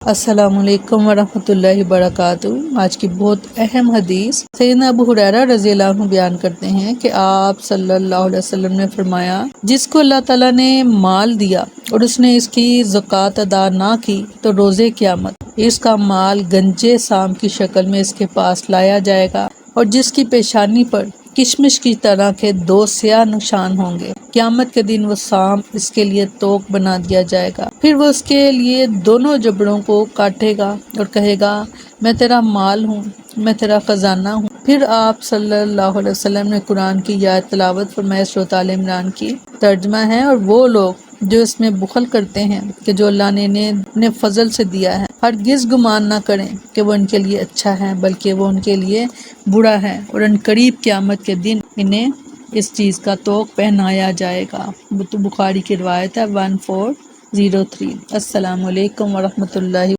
السلام علیکم ورحمۃ اللہ وبرکاتہ۔ آج کی بہت اہم حدیث سیدنا ابو ہریرہ رضی اللہ عنہ بیان کرتے ہیں کہ آپ صلی اللہ علیہ وسلم نے فرمایا، جس کو اللہ تعالیٰ نے مال دیا اور اس نے اس کی زکوٰۃ ادا نہ کی تو روزے قیامت اس کا مال گنجے سام کی شکل میں اس کے پاس لایا جائے گا، اور جس کی پیشانی پر کشمش کی طرح کے 2 سیاہ نشان ہوں گے، قیامت کے دن وہ سام اس کے لیے توق بنا دیا جائے گا، پھر وہ اس کے لیے دونوں جبڑوں کو کاٹے گا اور کہے گا، میں تیرا مال ہوں، میں تیرا خزانہ ہوں۔ پھر آپ صلی اللہ علیہ وسلم نے قرآن کی آیت تلاوت فرمائی، سورۃ آل عمران کی ترجمہ ہے، اور وہ لوگ جو اس میں بخل کرتے ہیں کہ جو اللہ نے انہیں اپنے فضل سے دیا ہے، ہرگز گمان نہ کریں کہ وہ ان کے لیے اچھا ہے، بلکہ وہ ان کے لیے برا ہے، اور ان قریب قیامت کے دن انہیں اس چیز کا توق پہنایا جائے گا۔ بخاری کی روایت ہے 1403۔ السلام علیکم ورحمۃ اللہ